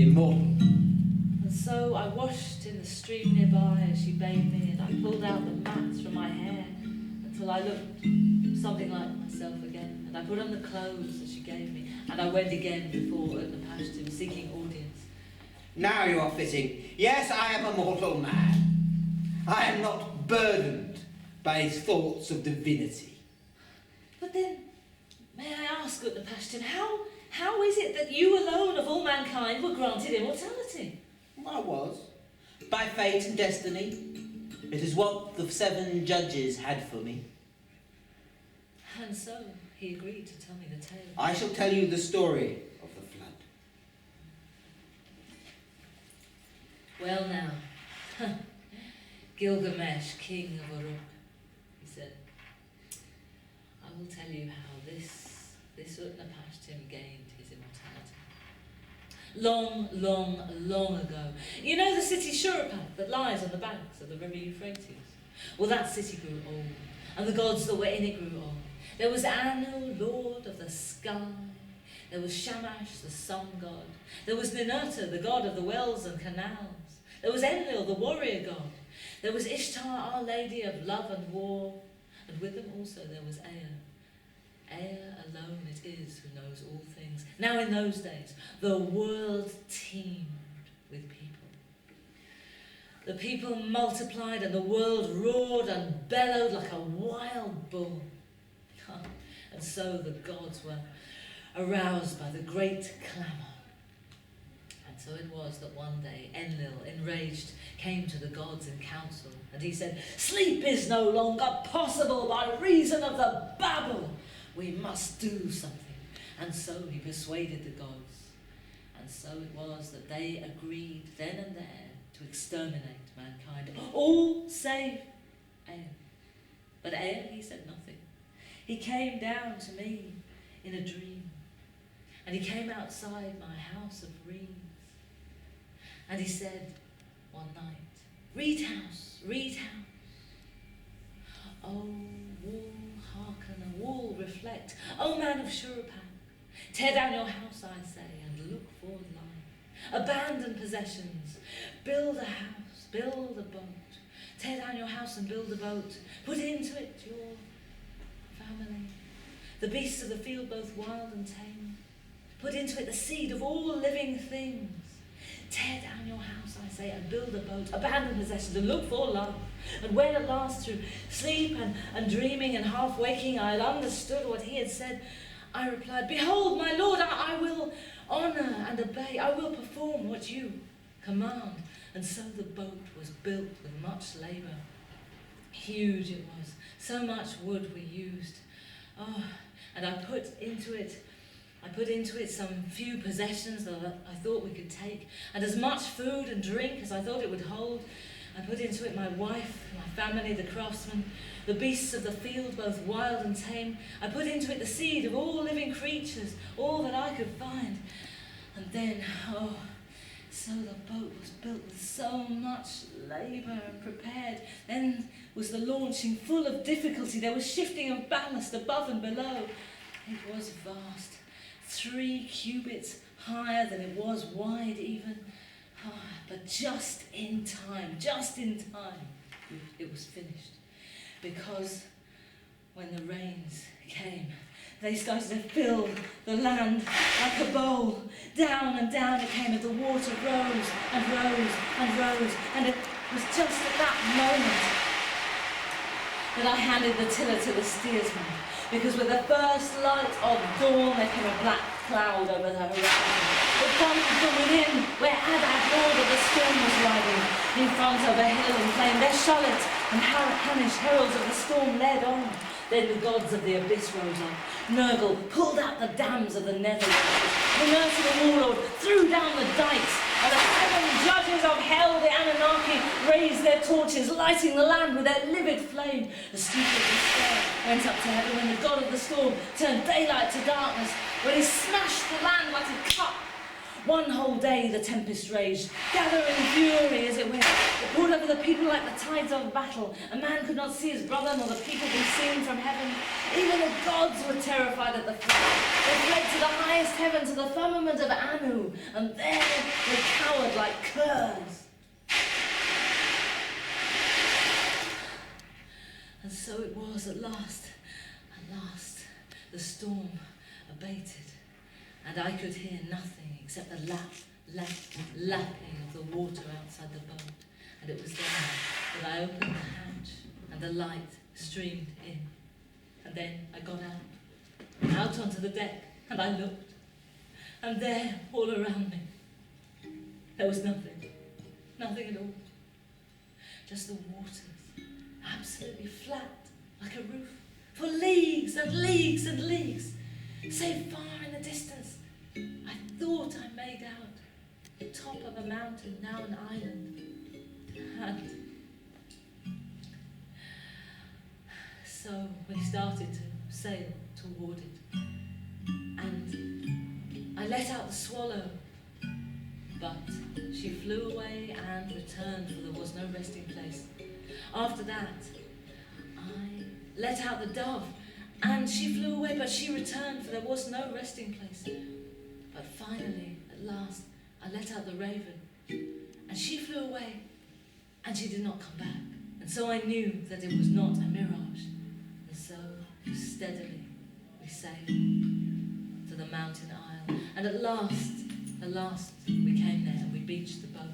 immortal. And so I washed in the stream nearby as she bathed me, and I pulled out the mats from my hair until I looked something like myself again. And I put on the clothes that she gave me, and I went again before Utnapishtim, seeking audience. Now you are fitting. Yes, I am a mortal man. I am not burdened by his thoughts of divinity. But then, may I ask, Utnapishtim, how is it that you alone of all mankind were granted immortality? I was. By fate and destiny. It is what the 7 judges had for me. And so he agreed to tell me the tale. I shall tell you the story of the flood. Well now, Gilgamesh, king of Uruk, he said, I will tell you how this Utnapishtim gained his immortality. Long ago. You know the city Shuruppak that lies on the banks of the river Euphrates? Well, that city grew old, and the gods that were in it grew old. There was Anu, lord of the sky. There was Shamash, the sun god. There was Ninurta, the god of the wells and canals. There was Enlil, the warrior god. There was Ishtar, our lady of love and war. And with them also there was Ea. Ea alone it is who knows all things. Now in those days, the world teemed with people. The people multiplied and the world roared and bellowed like a wild bull. And so the gods were aroused by the great clamour. And so it was that one day Enlil, enraged, came to the gods in council, and he said, "Sleep is no longer possible by reason of the babble. We must do something." And so he persuaded the gods. And so it was that they agreed then and there to exterminate mankind, all save Ea. But Ea, he said nothing. He came down to me in a dream, and he came outside my house of reeds, and he said one night, "Reed house, reed house. Oh, wall, hearken, and wall, reflect. Oh, man of Shuruppak, tear down your house, I say, and look for life. Abandon possessions, build a house, build a boat. Tear down your house and build a boat. Put into it your family, the beasts of the field, both wild and tame. Put into it the seed of all living things. Tear down your house, I say, and build a boat. Abandon possessions and look for love." And when at last, through sleep and dreaming and half waking, I had understood what he had said, I replied, "Behold, my lord, I will honour and obey. I will perform what you command." And so the boat was built with much labour. Huge it was. So much wood we used. Oh, and I put into it some few possessions that I thought we could take, and as much food and drink as I thought it would hold. I put into it my wife, my family, the craftsmen, the beasts of the field, both wild and tame. I put into it the seed of all living creatures, all that I could find. And then, so the boat was built with so much labour and prepared. Then was the launching full of difficulty. There was shifting of ballast above and below. It was vast, 3 cubits higher than it was wide even. But just in time, it was finished. Because when the rains came, they started to fill the land like a bowl. Down and down it came as the water rose and rose and rose. And it was just at that moment that I handed the tiller to the steersman. Because with the first light of dawn there came a black cloud over the horizon. It thundered from within, where Adad, lord of the storm, was riding. In front over hill and plain, their Charlotte and Hanish, heralds of the storm, led on. Then the gods of the abyss rose up. Nergal pulled out the dams of the netherlands. The nurse of the warlord threw down the dikes, and the 7 judges of hell, the Anunnaki, raised their torches, lighting the land with their livid flame. The steep of despair went up to heaven when the god of the storm turned daylight to darkness, when he smashed the land like a cup. One whole day the tempest raged, gathering fury as it went. It poured over the people like the tides of battle. A man could not see his brother, nor the people be seen from heaven. Even the gods were terrified at the flood. They fled to the highest heaven, to the firmament of Anu, and there they cowered like curs. And so it was at last, the storm abated, and I could hear nothing except the lapping of the water outside the boat. And it was then that I opened the hatch, and the light streamed in. And then I got out onto the deck, and I looked, and there, all around me, there was nothing at all. Just the waters, absolutely flat, like a roof, for leagues and leagues and leagues. Save far in the distance, I thought I made out the top of a mountain, now an island. And so we started to sail toward it. And I let out the swallow, but she flew away and returned, for there was no resting place. After that, I let out the dove, and she flew away, but she returned, for there was no resting place. But finally, at last, I let out the raven, and she flew away, and she did not come back. And so I knew that it was not a mirage. And so, steadily, we sailed to the mountain isle. And at last, we came there, and we beached the boat.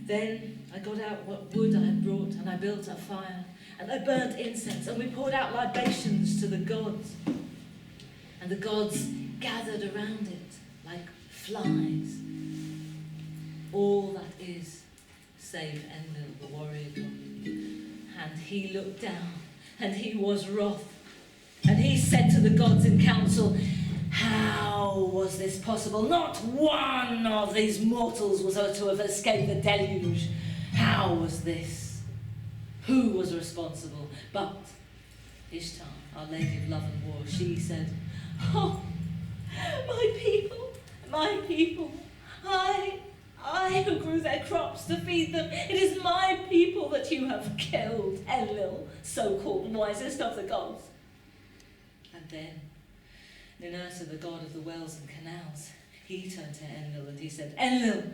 Then I got out what wood I had brought, and I built a fire, and I burnt incense, and we poured out libations to the gods. And the gods gathered around it like flies. All that is, save Enlil, the warrior god. And he looked down, and he was wroth. And he said to the gods in council, how was this possible? Not one of these mortals was to have escaped the deluge. How was this? Who was responsible? But Ishtar, our lady of love and war, she said, oh, my people, I who grew their crops to feed them, it is my people that you have killed, Enlil, so-called wisest of the gods. And then Ninurta, the god of the wells and canals, he turned to Enlil and he said, Enlil,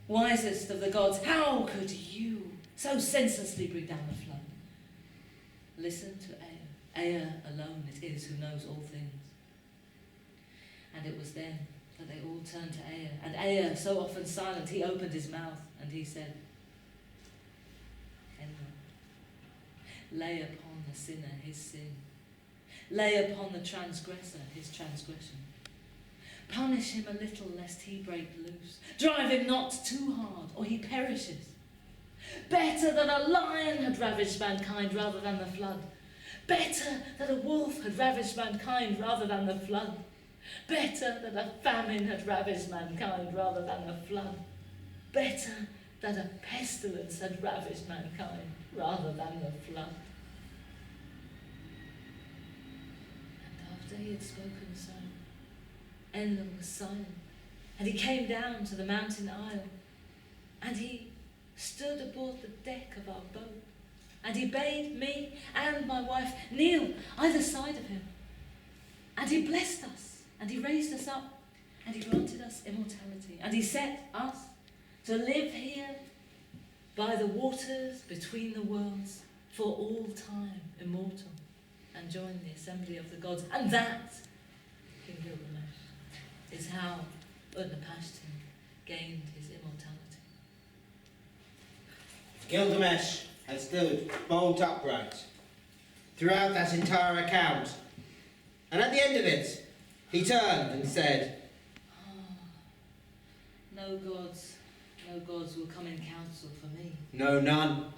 wisest of the gods, how could you so senselessly bring down the flood? Listen to Ea. Ea alone it is who knows all things. And it was then that they all turned to Ea. And Ea, so often silent, he opened his mouth and he said, Enlil, lay upon the sinner his sin. Lay upon the transgressor his transgression. Punish him a little lest he break loose. Drive him not too hard or he perishes. Better that a lion had ravaged mankind rather than the flood. Better that a wolf had ravaged mankind rather than the flood. Better that a famine had ravaged mankind rather than the flood. Better that a pestilence had ravaged mankind rather than the flood. He had spoken so, Enlil was silent, and he came down to the mountain isle, and he stood aboard the deck of our boat, and he bade me and my wife kneel either side of him, and he blessed us, and he raised us up, and he granted us immortality, and he set us to live here by the waters between the worlds for all time, immortal, and join the assembly of the gods. And that, King Gilgamesh, is how Utnapishtim gained his immortality. Gilgamesh had stood bolt upright throughout that entire account, and at the end of it, he turned and said, no gods will come in council for me. No, none,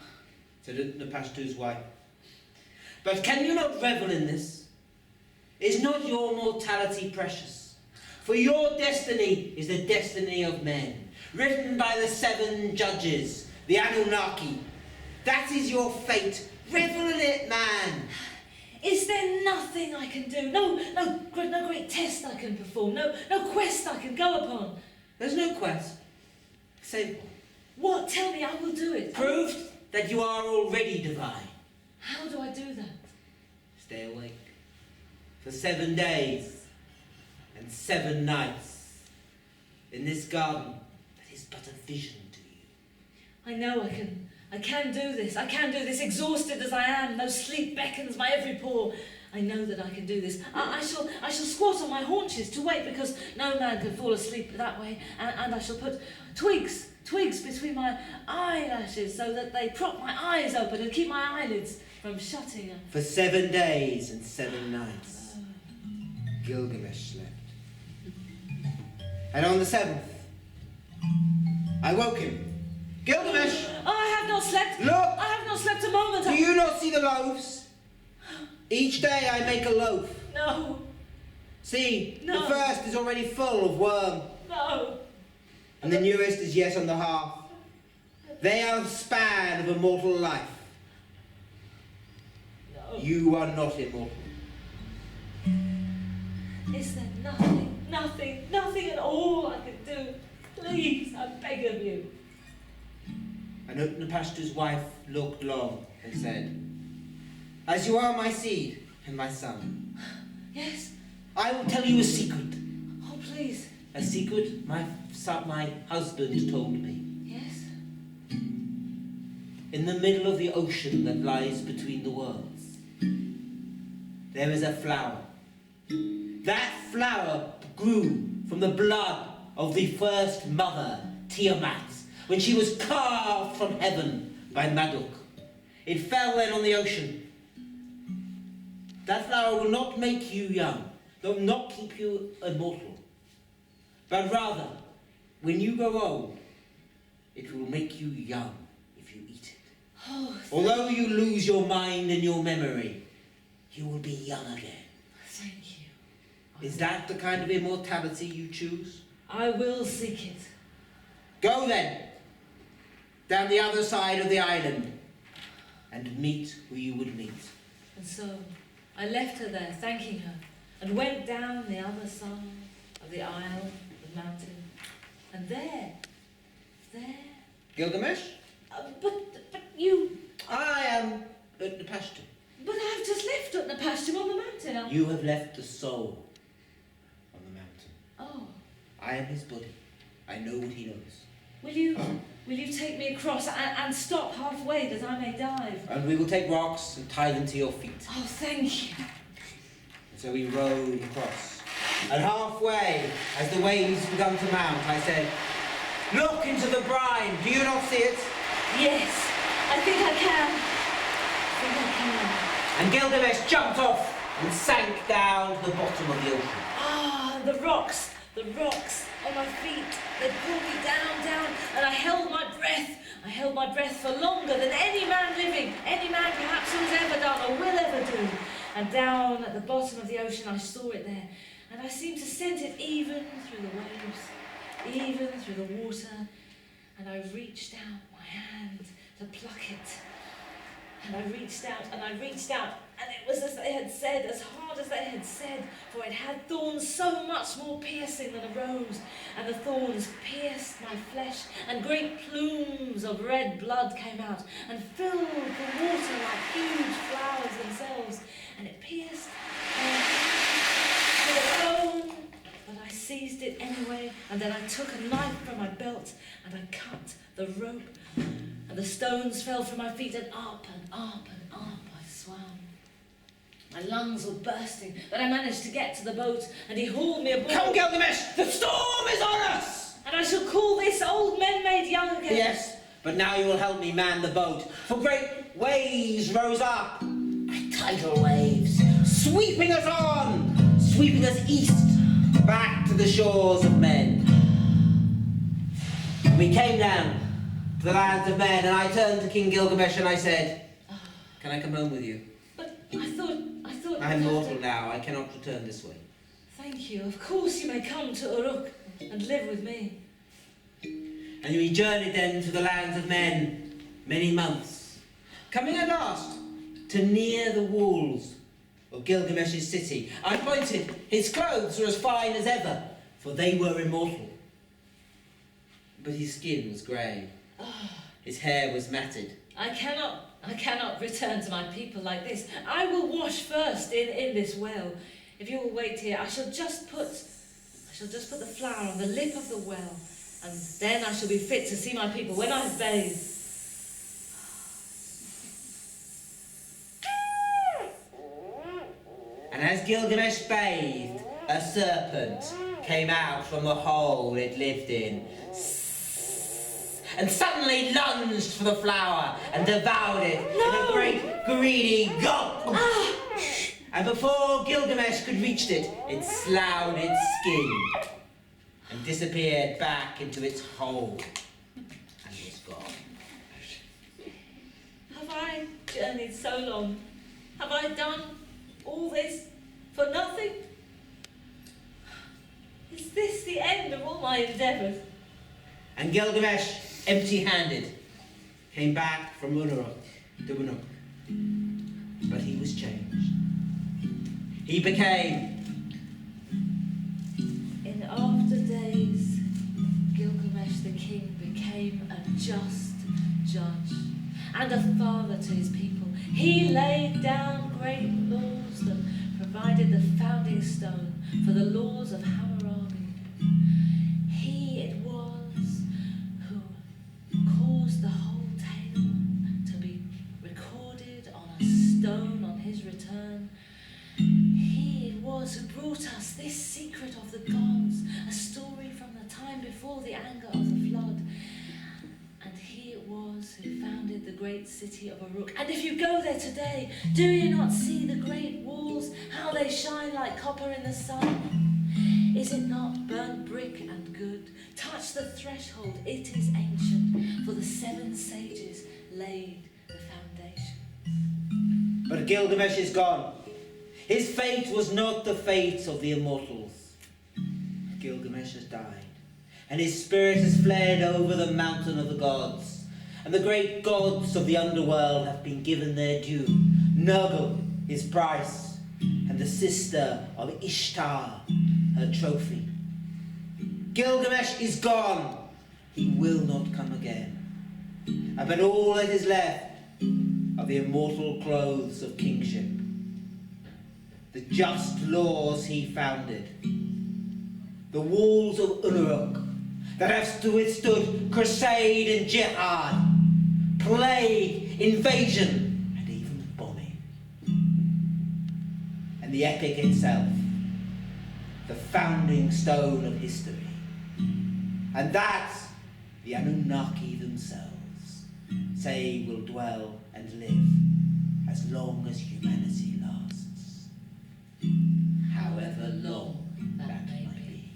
said Utnapishtim's wife. But can you not revel in this? Is not your mortality precious? For your destiny is the destiny of men, written by the 7 judges, the Anunnaki. That is your fate. Revel in it, man. Is there nothing I can do? No great test I can perform. No quest I can go upon. There's no quest. Save one. What? Tell me, I will do it. Prove that you are already divine. How do I do that? Stay awake for 7 days and 7 nights in this garden that is but a vision to you. I know I can do this. I can do this, exhausted as I am. No sleep beckons my every pore. I know that I can do this. I shall squat on my haunches to wait, because no man can fall asleep that way. And I shall put twigs between my eyelashes so that they prop my eyes open and keep my eyelids from shutting. For 7 days and 7 nights, Gilgamesh slept. And on the 7th, I woke him. Gilgamesh! I have not slept. Look! I have not slept a moment. Do you not see the loaves? Each day I make a loaf. No. See, No. the first is already full of worm, No. and the newest is yet on the hearth. They are the span of immortal life. No. You are not immortal. Is there nothing at all I can do? Please, I beg of you. And Utnapishtim's wife looked long and said, as you are my seed and my son, Yes? I will tell you a secret. Oh, please. A secret my husband told me. Yes? In the middle of the ocean that lies between the worlds, there is a flower. That flower grew from the blood of the first mother, Tiamat, when she was carved from heaven by Marduk. It fell then on the ocean. That flower will not make you young, will not keep you immortal, but rather, when you grow old, it will make you young if you eat it. Oh, Although you lose your mind and your memory, you will be young again. thank you. Is that the kind of immortality you choose? I will seek it. Go then, down the other side of the island, and meet who you would meet. And so I left her there, thanking her, and went down the other side of the isle, the mountain, and there, Gilgamesh? but you, I am Utnapishtim. but I've just left Utnapishtim on the mountain. You have left the soul on the mountain. Oh, I am his body. I know what he knows. will you take me across and stop halfway that I may dive? And we will take rocks and tie them to your feet. Oh, thank you. And so we rowed across. And halfway, as the waves began to mount, I said, look into the brine. Do you not see it? Yes, I think I can. And Gilgamesh jumped off and sank down to the bottom of the ocean. Ah, the rocks on my feet. They pulled me down, and I held my breath. I held my breath for longer than any man living, any man perhaps who's ever done or will ever do. And down at the bottom of the ocean, I saw it there, and I seemed to scent it even through the waves, even through the water. And I reached out my hand to pluck it. And I reached out, and it was as they had said, as hard as they had said, for it had thorns so much more piercing than a rose, and the thorns pierced my flesh, and great plumes of red blood came out, and filled the water like huge flowers themselves, and it pierced the bone, but I seized it anyway, and then I took a knife from my belt, and I cut the rope, and the stones fell from my feet, and up and up and up I swam. My lungs were bursting, but I managed to get to the boat, and he hauled me aboard. Come, Gilgamesh! The storm is on us! And I shall call this old men made young again. Yes, but now you will help me man the boat, for great waves rose up, tidal waves, sweeping us on, sweeping us east, back to the shores of men. And we came down to the lands of men, and I turned to King Gilgamesh and I said, can I come home with you? But I thought... I am mortal now, I cannot return this way. Thank you. Of course you may come to Uruk and live with me. And we journeyed then to the lands of men many months, coming at last to near the walls of Gilgamesh's city. I pointed, his clothes were as fine as ever, for they were immortal. But his skin was grey. His hair was matted. I cannot return to my people like this. I will wash first in this well. If you will wait here, I shall just put the flower on the lip of the well, and then I shall be fit to see my people when I've bathed. And as Gilgamesh bathed, a serpent came out from the hole it lived in, and suddenly lunged for the flower and devoured it in a great greedy gulp. And before Gilgamesh could reach it, it sloughed its skin and disappeared back into its hole and was gone. Have I journeyed so long? Have I done all this for nothing? Is this the end of all my endeavours? And Gilgamesh, empty-handed, came back from Unuruk to Unuk. But he was changed. He became... In after days, Gilgamesh the king became a just judge and a father to his people. He laid down great laws that provided the founding stone for the laws of Hammurabi. He it was who caused the whole tale to be recorded on a stone on his return. He it was who brought us this secret of the gods, a story from the time before the anger of the flood. And he it was who founded the great city of Uruk. And if you go there today, do you not see the great walls, how they shine like copper in the sun? Is it not burnt brick and good? Touch the threshold, it is ancient, for the 7 sages laid the foundation. But Gilgamesh is gone. His fate was not the fate of the immortals. Gilgamesh has died, and his spirit has fled over the mountain of the gods, and the great gods of the underworld have been given their due. Nergal, his price, and the sister of Ishtar, her trophy. Gilgamesh is gone. He will not come again. But all that is left are the immortal clothes of kingship, the just laws he founded, the walls of Unuruk that have withstood crusade and jihad, plague, invasion, and even bombing. And the epic itself, the founding stone of history. And that the Anunnaki themselves say will dwell and live as long as humanity lasts, however long that may be.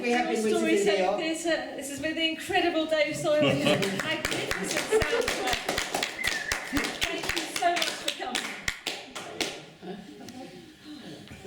We have been Widseth Deor. This has been the incredible Dave Sawyer. Magnificent sound.